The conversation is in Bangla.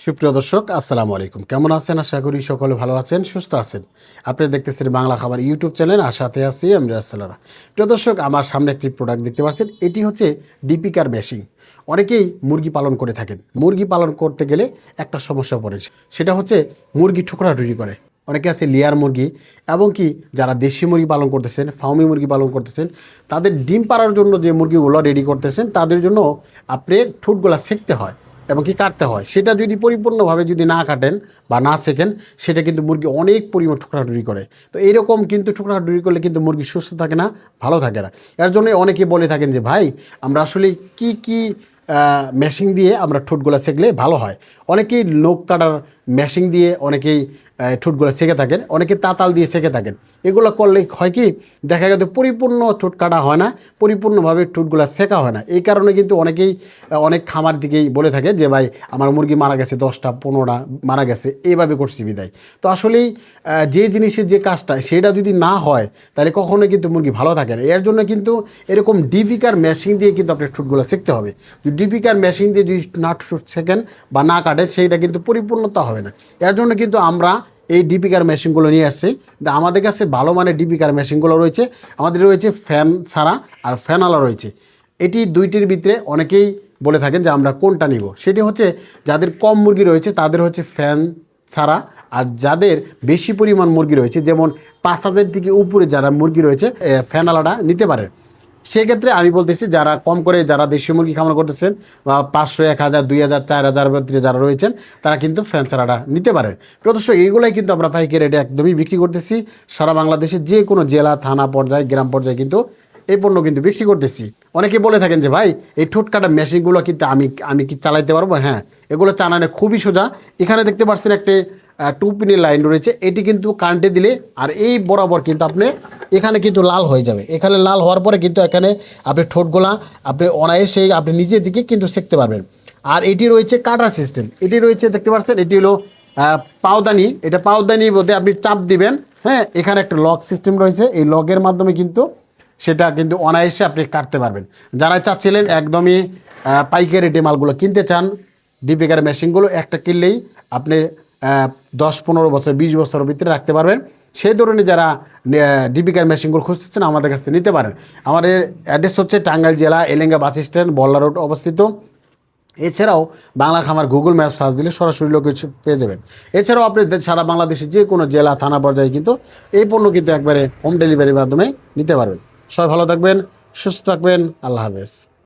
সুপ্রিয় দর্শক আসসালামু আলাইকুম, কেমন আছেন? আশা করি সকলে ভালো আছেন, সুস্থ আছেন। আপনি দেখতেছেন বাংলা খাবার ইউটিউব চ্যানেল, আর সাথে আছি আমি রাসেলারা। প্রিয় দর্শক, আমার সামনে একটি প্রোডাক্ট দেখতে পাচ্ছেন, এটি হচ্ছে ডিপিকার মেশিন। অনেকেই মুরগি পালন করে থাকেন। মুরগি পালন করতে গেলে একটা সমস্যা পড়ে, সেটা হচ্ছে মুরগি ঠুকরাঠুরি করে। অনেকে আছে লেয়ার মুরগি, এবং কি যারা দেশি মুরগি পালন করতেছেন, ফার্মি মুরগি পালন করতেছেন, তাদের ডিম পাড়ার জন্য যে মুরগিগুলো রেডি করতেছেন, তাদের জন্য আপনি ঠোঁটগুলা সেঁকতে হয় এবং কি কাটতে হয়। সেটা যদি পরিপূর্ণভাবে যদি না কাটেন বা না শেখেন, সেটা কিন্তু মুরগি অনেক পরিমাণ ঠুকরাঠুরি করে। তো এইরকম কিন্তু ঠুকরাঠুরি করলে কিন্তু মুরগি সুস্থ থাকে না, ভালো থাকে না। এর জন্য অনেকে বলে থাকেন যে ভাই, আমরা আসলে কি মেশিন দিয়ে আমরা ঠোঁটগুলো সেঁকলে ভালো হয়। অনেকেই নখ কাটার মেশিন দিয়ে অনেকেই ঠোঁটগুলো সেঁকে থাকেন, অনেকে তাতাল দিয়ে সেঁকে থাকেন। এগুলো করলে হয় কি, দেখা গেছে পরিপূর্ণ ঠোঁট কাটা হয় না, পরিপূর্ণভাবে ঠোঁটগুলো সেঁকা হয় না। এই কারণে কিন্তু অনেকেই অনেক খামার দিকেই বলে থাকে যে ভাই, আমার মুরগি মারা গেছে 10টা 15টা মারা গেছে, এইভাবে করছি বিদায়। তো আসলেই যে জিনিসের যে কাজটা সেটা যদি না হয়, তাহলে কখনোই কিন্তু মুরগি ভালো থাকে না। এর জন্য কিন্তু এরকম ডিপিকার মেশিন দিয়ে কিন্তু আপনার ঠোঁটগুলো সেঁকতে হবে। যদি ডিপিকার মেশিন দিয়ে যদি না ঠোঁট সেঁকেন বা না কাটে, সেইটা কিন্তু পরিপূর্ণতা হবে না। এর জন্য কিন্তু আমরা এই ডিপিকার মেশিনগুলো নিয়ে আসছি। আমাদের কাছে ভালো মানের ডিপিকার মেশিনগুলো রয়েছে। আমাদের রয়েছে ফ্যান ছাড়া আর ফ্যানওয়ালা রয়েছে। এটি দুইটির ভিতরে অনেকেই বলে থাকেন যে আমরা কোনটা নিব। সেটি হচ্ছে যাদের কম মুরগি রয়েছে তাদের হচ্ছে ফ্যান ছাড়া, আর যাদের বেশি পরিমাণ মুরগি রয়েছে, যেমন 5,000 থেকে উপরে যারা মুরগি রয়েছে, ফ্যানওয়ালাটা নিতে পারে। সেক্ষেত্রে আমি বলতেছি, যারা কম করে যারা দেশি মুরগি খামার করতেছেন, বা 500, 1000, 2000, 4000 ভিতরে যারা রয়েছেন, তারা কিন্তু ফ্যান ছাড়াটা নিতে পারেন। প্রদর্শক, এইগুলাই কিন্তু আমরা পাইকারি রেটে একদমই বিক্রি করতেছি। সারা বাংলাদেশে যে কোনো জেলা, থানা পর্যায়ে, গ্রাম পর্যায়ে কিন্তু এই পণ্য কিন্তু বিক্রি করতেছি। অনেকে বলে থাকেন যে ভাই, এই ঠোঁট কাটা মেশিনগুলো কিন্তু আমি কি চালাইতে পারবো? হ্যাঁ, এগুলো চালানো খুবই সোজা। এখানে দেখতে পাচ্ছেন একটি 2 পিনের লাইন রয়েছে। এটি কিন্তু কারেন্টে দিলে আর এই বরাবর কিন্তু আপনি এখানে কিন্তু লাল হয়ে যাবে। এখানে লাল হওয়ার পরে কিন্তু এখানে আপনি ঠোঁটগুলা আপনি অনায়াসে আপনি নিজের দিকে কিন্তু সেঁকতে পারবেন। আর এটি রয়েছে কাটার সিস্টেম। এটি রয়েছে, দেখতে পাচ্ছেন, এটি হলো পাওদানি। এটা পাওদানি বলতে আপনি চাপ দিবেন, হ্যাঁ, এখানে একটা লক সিস্টেম রয়েছে। এই লগের মাধ্যমে কিন্তু সেটা কিন্তু অনায়াসে আপনি কাটতে পারবেন। যারা চাচ্ছিলেন একদমই পাইকারি রেটে মালগুলো কিনতে চান, ডিপিকার মেশিনগুলো একটা কিনলেই আপনি 10-15 বছর 20 বছরের ভিতরে রাখতে পারবেন। সেই ধরনের যারা ডিপিকার মেশিনগুলো খুঁজতেছেন, আমাদের কাছ থেকে নিতে পারেন। আমাদের অ্যাড্রেস হচ্ছে টাঙ্গাইল জেলা, এলেঙ্গা বাস স্ট্যান্ড, বল্লা রোড অবস্থিত। এছাড়াও বাংলা খামার গুগল ম্যাপ সার্চ দিলে সরাসরি লোকেশন পেয়ে যাবেন। এছাড়াও আপনি সারা বাংলাদেশে যে কোনো জেলা, থানা পর্যায়ে কিন্তু এই পণ্য কিন্তু একবারে হোম ডেলিভারির মাধ্যমে নিতে পারবেন। সবাই ভালো থাকবেন, সুস্থ থাকবেন, আল্লাহ হাফেজ।